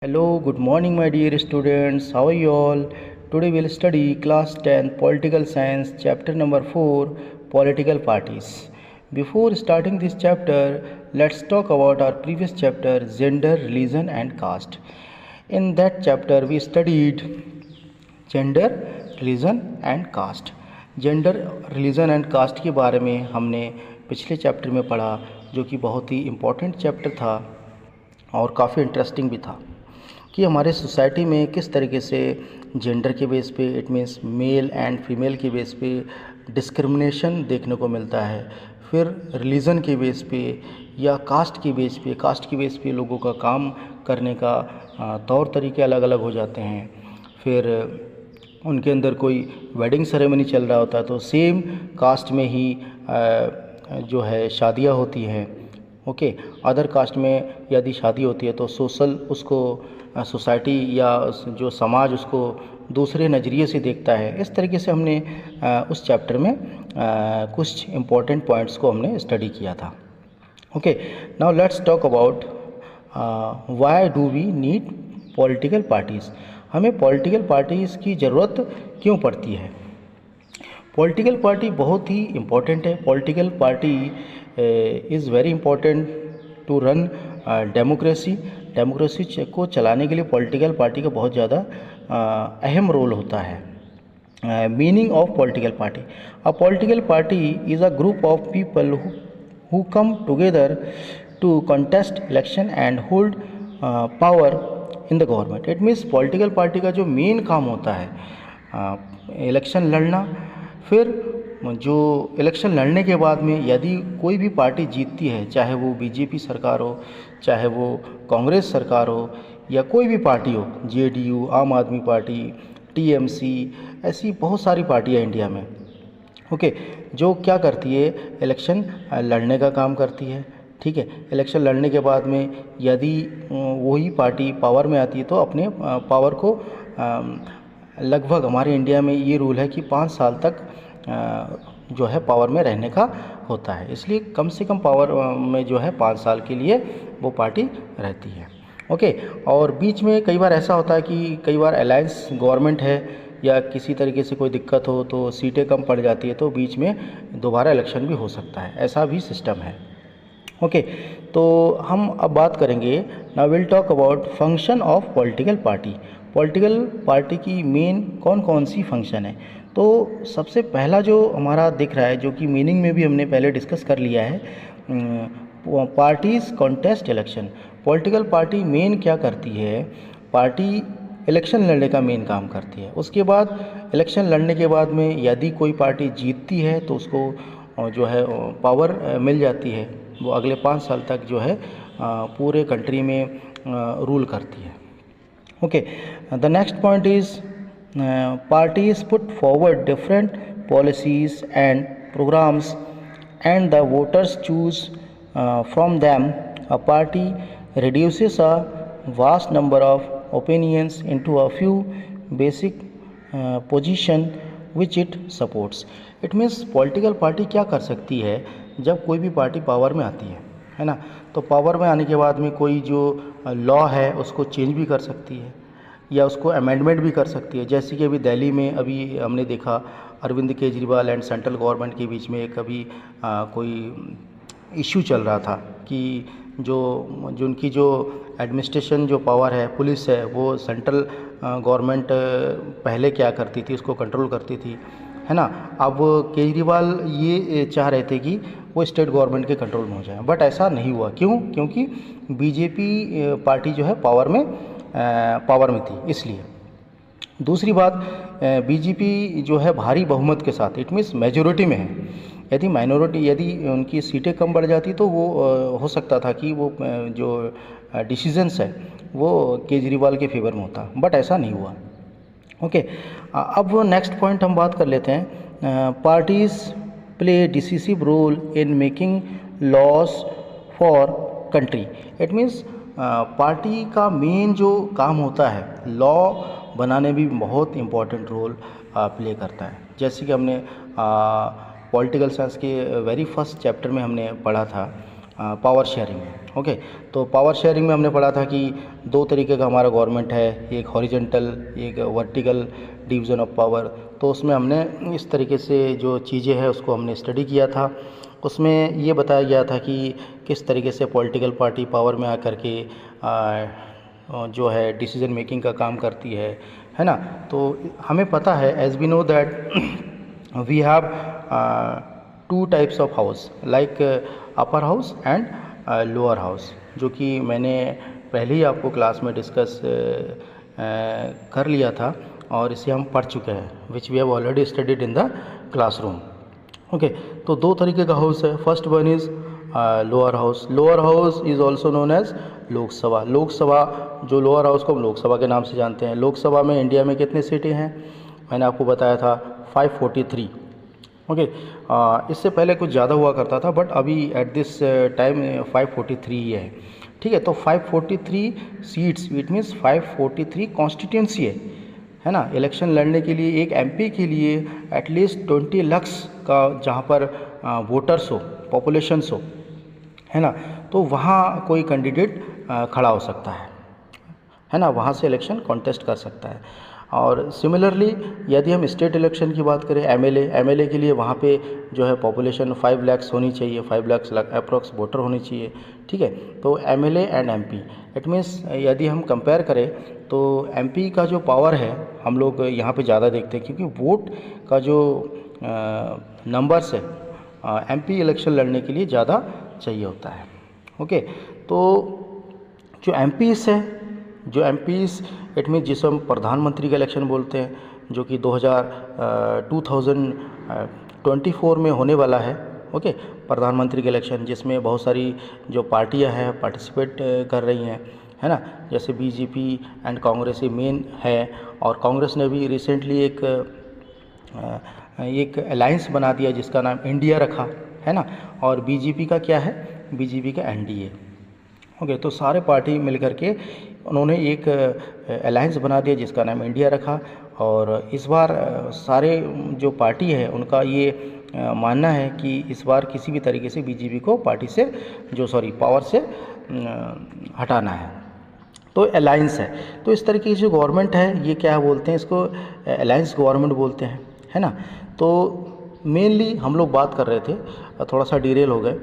Hello, good morning, my dear students. How are you all? Today we'll study class 10 political science, chapter number 4, political parties. Before starting this chapter, let's talk about our previous chapter, gender, religion, and caste. In that chapter, we studied gender, religion, and caste. Gender, religion and caste के बारे में हमने पिछले chapter में पढ़ा, जो कि बहुत ही इम्पोर्टेंट चैप्टर था और काफ़ी इंटरेस्टिंग भी था कि हमारे सोसाइटी में किस तरीके से जेंडर के बेस पे, it means male and female के बेस पे डिस्क्रिमिनेशन देखने को मिलता है। फिर रिलीजन के बेस पे या कास्ट के बेस पे लोगों का काम करने का तौर तरीके अलग अलग हो जाते हैं। फिर उनके अंदर कोई वेडिंग सेरेमनी चल रहा होता है तो सेम कास्ट में ही जो है शादियां होती हैं। ओके, अदर कास्ट में यदि शादी होती है तो सोशल उसको सोसाइटी या जो समाज उसको दूसरे नज़रिए से देखता है। इस तरीके से हमने उस चैप्टर में कुछ इम्पोर्टेंट पॉइंट्स को हमने स्टडी किया था। Okay, now let's talk about why do we need political parties. हमें पॉलिटिकल पार्टीज़ की ज़रूरत क्यों पड़ती है? पॉलिटिकल पार्टी बहुत ही इम्पोर्टेंट है। Political party is very important to run democracy को चलाने के लिए पॉलिटिकल पार्टी का बहुत ज़्यादा अहम रोल होता है। Meaning of political party: a political party is a group of people who come together to contest election and hold power in the government. It means political party का जो main काम होता है इलेक्शन लड़ना। फिर जो इलेक्शन लड़ने के बाद में यदि कोई भी पार्टी जीतती है, चाहे वो बीजेपी सरकार हो, चाहे वो कांग्रेस सरकार हो, या कोई भी पार्टी हो, जेडीयू, आम आदमी पार्टी, टीएमसी, ऐसी बहुत सारी पार्टियां इंडिया में। ओके, जो क्या करती है, इलेक्शन लड़ने का काम करती है। ठीक है, इलेक्शन लड़ने के बाद में यदि वही पार्टी पावर में आती है तो अपने पावर को लगभग हमारे इंडिया में ये रूल है कि 5 साल तक जो है पावर में रहने का होता है। इसलिए कम से कम पावर में जो है 5 साल के लिए वो पार्टी रहती है। ओके, और बीच में कई बार ऐसा होता है कि कई बार अलायंस गवर्नमेंट है या किसी तरीके से कोई दिक्कत हो तो सीटें कम पड़ जाती है तो बीच में दोबारा इलेक्शन भी हो सकता है, ऐसा भी सिस्टम है। ओके, तो हम अब बात करेंगे, now will talk about function of political party. Political party की मेन कौन कौन सी फंक्शन है? तो सबसे पहला जो हमारा दिख रहा है, जो कि मीनिंग में भी हमने पहले डिस्कस कर लिया है, parties contest election. Political party main क्या करती है? पार्टी इलेक्शन लड़ने का मेन काम करती है। उसके बाद इलेक्शन लड़ने के बाद में यदि कोई पार्टी जीतती है तो उसको जो है पावर मिल जाती है, वो अगले 5 साल तक जो है पूरे कंट्री में रूल करती है। Okay, the next point is parties put forward different policies and programs and the voters choose from them. A party reduces a vast number of opinions into a few basic position which it supports. It means political party क्या कर सकती है जब कोई भी party power में आती है ना, तो पावर में आने के बाद में कोई जो लॉ है उसको चेंज भी कर सकती है या उसको अमेंडमेंट भी कर सकती है। जैसे कि अभी दिल्ली में अभी हमने देखा Arvind Kejriwal and central government के बीच में कभी कोई इश्यू चल रहा था कि जो उनकी जो एडमिनिस्ट्रेशन जो पावर है, पुलिस है, वो सेंट्रल गवर्नमेंट पहले क्या करती थी उसको कंट्रोल करती थी, है ना। अब केजरीवाल ये चाह रहे थे कि वो स्टेट गवर्नमेंट के कंट्रोल में हो जाए, बट ऐसा नहीं हुआ। क्यों? क्योंकि बीजेपी पार्टी जो है पावर में थी, इसलिए। दूसरी बात, बीजेपी जो है भारी बहुमत के साथ, इट मीन्स मेजोरिटी में है। यदि उनकी सीटें कम बढ़ जाती तो वो हो सकता था कि वो जो डिसीजंस है वो केजरीवाल के फेवर में होता, बट ऐसा नहीं हुआ। ओके, अब नेक्स्ट पॉइंट हम बात कर लेते हैं, parties play decisive role in making laws for country. It means party का मेन जो काम होता है लॉ बनाने में भी बहुत इम्पॉर्टेंट रोल प्ले करता है। जैसे कि हमने पॉलिटिकल साइंस के वेरी फर्स्ट चैप्टर में हमने पढ़ा था पावर शेयरिंग में। ओके, तो पावर शेयरिंग में हमने पढ़ा था कि दो तरीके का हमारा गवर्नमेंट है, एक हॉरिजेंटल, एक वर्टिकल डिवीज़न ऑफ पावर। तो उसमें हमने इस तरीके से जो चीज़ें हैं उसको हमने स्टडी किया था। उसमें ये बताया गया था कि किस तरीके से पॉलिटिकल पार्टी पावर में आकर के जो है डिसीजन मेकिंग का काम करती है ना। तो हमें पता है, as we know that we have two types of house, like upper house and lower house, जो कि मैंने पहले ही आपको क्लास में डिस्कस कर लिया था और इसे हम पढ़ चुके हैं, which we have already studied in the classroom. Okay, तो दो तरीके का हाउस है। First one is lower house. Lower house is also known as Lok Sabha. Lok Sabha, जो लोअर हाउस को हम लोकसभा के नाम से जानते हैं। लोकसभा में इंडिया में कितने सीटें हैं, मैंने आपको बताया था 543। ओके, इससे पहले कुछ ज़्यादा हुआ करता था, बट अभी एट दिस टाइम 543 ही है। ठीक है, तो 543 सीट्स, इट मीन्स 543 कॉन्स्टिट्यूंसी है ना। इलेक्शन लड़ने के लिए एक एमपी के लिए एटलीस्ट 20 लाख का जहाँ पर वोटर्स हो, पॉपुलेशंस हो, है ना, तो वहाँ कोई कैंडिडेट खड़ा हो सकता है ना, वहाँ से इलेक्शन कॉन्टेस्ट कर सकता है। और सिमिलरली यदि हम स्टेट इलेक्शन की बात करें, एमएलए के लिए वहाँ पे जो है पॉपुलेशन 5 लाख होनी चाहिए, 5 लाख अप्रॉक्स वोटर होनी चाहिए। ठीक है, तो MLA and MP, it means यदि हम कंपेयर करें तो एमपी का जो पावर है हम लोग यहाँ पे ज़्यादा देखते हैं, क्योंकि वोट का जो नंबर्स है एमपी इलेक्शन लड़ने के लिए ज़्यादा चाहिए होता है। ओके, तो जो एमपीज़ है, जो एमपीज़ इट मीन्स जिसे हम प्रधानमंत्री का इलेक्शन बोलते हैं, जो कि 2024 में होने वाला है। ओके, प्रधानमंत्री का इलेक्शन जिसमें बहुत सारी जो पार्टियां हैं पार्टिसिपेट कर रही हैं, है ना, जैसे बीजेपी एंड कांग्रेस ये मेन है। और कांग्रेस ने भी रिसेंटली एक अलायंस बना दिया जिसका नाम इंडिया रखा है ना। और बीजेपी का क्या है, बीजेपी का एनडीए। ओके, तो सारे पार्टी मिलकर के उन्होंने एक अलायंस बना दिया जिसका नाम इंडिया रखा। और इस बार सारे जो पार्टी है उनका ये मानना है कि इस बार किसी भी तरीके से बीजेपी को पार्टी से पावर से हटाना है। तो अलायंस है। तो इस तरीके की जो गवर्नमेंट है ये क्या बोलते हैं, इसको अलायंस गवर्नमेंट बोलते हैं, है ना। तो मेनली हम लोग बात कर रहे थे, थोड़ा सा डिरेल हो गए,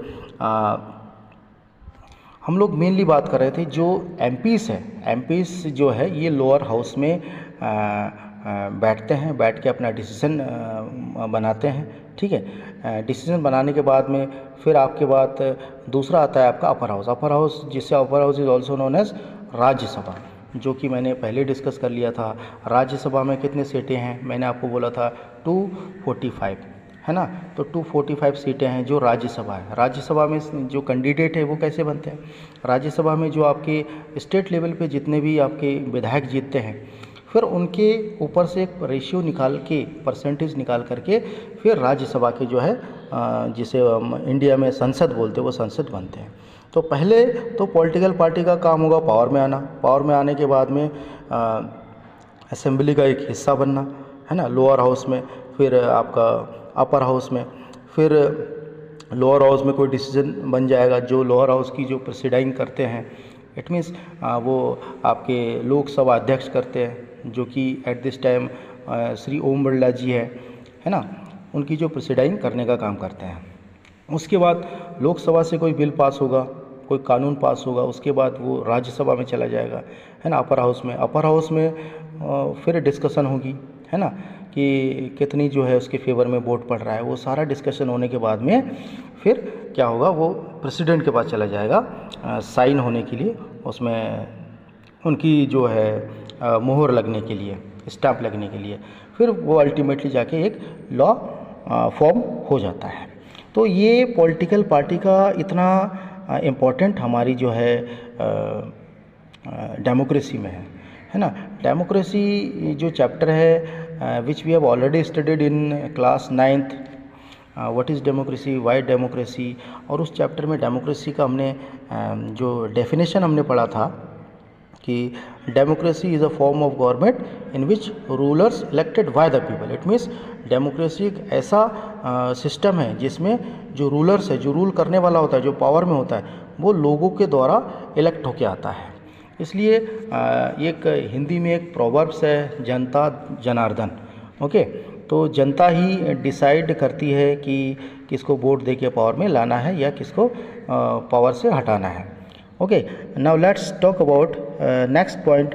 हम लोग मेनली बात कर रहे थे जो एमपीज़ है, एमपीज़ जो है ये लोअर हाउस में बैठते हैं, बैठ के अपना डिसीजन बनाते हैं। ठीक है, डिसीजन बनाने के बाद में फिर आपके बाद दूसरा आता है आपका अपर हाउस। अपर हाउस जिससे upper house is also known as Rajya Sabha, जो कि मैंने पहले डिस्कस कर लिया था। राज्यसभा में कितने सीटें हैं, मैंने आपको बोला था 245, है ना। तो 245 सीटें हैं जो राज्यसभा है। राज्यसभा में जो कैंडिडेट है वो कैसे बनते हैं, राज्यसभा में जो आपके स्टेट लेवल पे जितने भी आपके विधायक जीतते हैं, फिर उनके ऊपर से एक रेशियो निकाल के, परसेंटेज निकाल करके फिर राज्यसभा के जो है जिसे इंडिया में संसद बोलते हैं, वो संसद बनते हैं। तो पहले तो पॉलिटिकल पार्टी का काम होगा पावर में आना, पावर में आने के बाद में असेंबली का एक हिस्सा बनना, है ना, लोअर हाउस में, फिर आपका अपर हाउस में, फिर लोअर हाउस में कोई डिसीजन बन जाएगा जो लोअर हाउस की जो प्रेसिडाइंग करते हैं, इट मीन्स वो आपके लोकसभा अध्यक्ष करते हैं, जो कि at this time Shri Om Birla जी है ना, उनकी जो प्रेसिडाइंग करने का काम करते हैं। उसके बाद लोकसभा से कोई बिल पास होगा, कोई कानून पास होगा, उसके बाद वो राज्यसभा में चला जाएगा, है ना, अपर हाउस में। अपर हाउस में फिर डिस्कशन होगी, है ना, कि कितनी जो है उसके फेवर में वोट पड़ रहा है। वो सारा डिस्कशन होने के बाद में फिर क्या होगा, वो प्रेसिडेंट के पास चला जाएगा साइन होने के लिए, उसमें उनकी जो है मोहर लगने के लिए, स्टैम्प लगने के लिए, फिर वो अल्टीमेटली जाके एक लॉ फॉर्म हो जाता है। तो ये पॉलिटिकल पार्टी का इतना इम्पोर्टेंट हमारी जो है डेमोक्रेसी में है ना। डेमोक्रेसी जो चैप्टर है which we have already studied in class 9th, what is democracy, why democracy. और उस चैप्टर में डेमोक्रेसी का हमने जो डेफिनेशन हमने पढ़ा था कि democracy is a form of government in which rulers elected by the people. It means democracy एक ऐसा सिस्टम है जिसमें जो रूलर्स है, जो रूल करने वाला होता है, जो पावर में होता है, वो लोगों के द्वारा इलेक्ट होके आता है। इसलिए एक हिंदी में एक प्रोवर्ब्स है, जनता जनार्दन। ओके, तो जनता ही डिसाइड करती है कि किसको वोट दे के पावर में लाना है या किसको पावर से हटाना है। Okay, now let's talk about next point,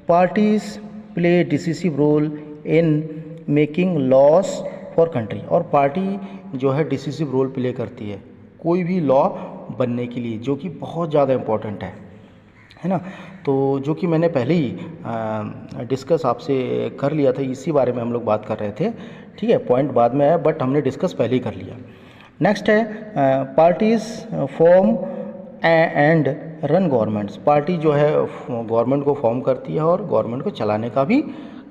parties play decisive role in making laws for country. और पार्टी जो है डिसिसिव रोल प्ले करती है कोई भी लॉ बनने के लिए, जो कि बहुत ज़्यादा इम्पोर्टेंट है ना। तो जो कि मैंने पहले ही डिस्कस आपसे कर लिया था, इसी बारे में हम लोग बात कर रहे थे। ठीक है, पॉइंट बाद में आया बट हमने डिस्कस पहले ही कर लिया। नेक्स्ट है parties form and run governments. Party जो है गवर्नमेंट को फॉर्म करती है और गवर्नमेंट को चलाने का भी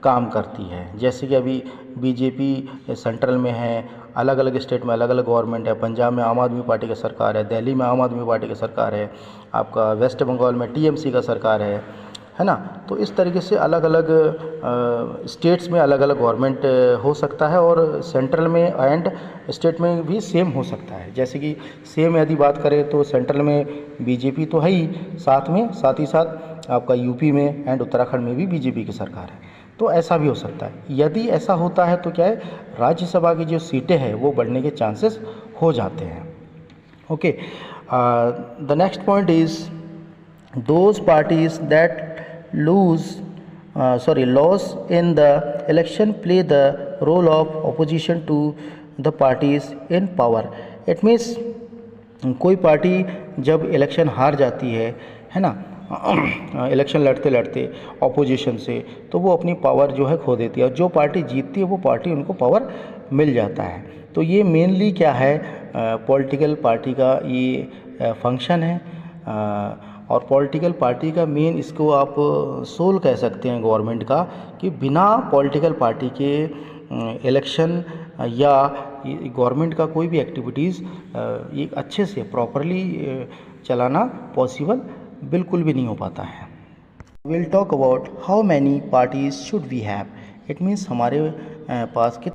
काम करती है। जैसे कि अभी बीजेपी सेंट्रल में है, अलग अलग स्टेट में अलग अलग गवर्नमेंट है। पंजाब में आम आदमी पार्टी का सरकार है, दिल्ली में आम आदमी पार्टी का सरकार है, आपका वेस्ट बंगाल में टीएमसी का सरकार है ना। तो इस तरीके से अलग अलग स्टेट्स में अलग अलग गवर्नमेंट हो सकता है और सेंट्रल में एंड स्टेट में भी सेम हो सकता है। जैसे कि सेम यदि बात करें तो सेंट्रल में बीजेपी तो है ही, साथ ही साथ आपका यूपी में एंड उत्तराखंड में भी बीजेपी की सरकार है। तो ऐसा भी हो सकता है। यदि ऐसा होता है तो क्या है, राज्यसभा की जो सीटें हैं वो बढ़ने के चांसेस हो जाते हैं। Okay, the next point is those parties that lose in the election play the role of opposition to the parties in power. It means कोई पार्टी जब इलेक्शन हार जाती है ना, इलेक्शन लड़ते लड़ते ऑपोजिशन से, तो वो अपनी पावर जो है खो देती है, और जो पार्टी जीतती है वो पार्टी उनको पावर मिल जाता है। तो ये मेनली क्या है, पॉलिटिकल पार्टी का ये फंक्शन है। और पॉलिटिकल पार्टी का मेन, इसको आप सोल कह सकते हैं गवर्नमेंट का, कि बिना पॉलिटिकल पार्टी के इलेक्शन या गवर्नमेंट का कोई भी एक्टिविटीज़ ये अच्छे से प्रॉपरली चलाना पॉसिबल बिल्कुल भी नहीं हो पाता है। Will talk about how many parties should we have. It means हमारे पास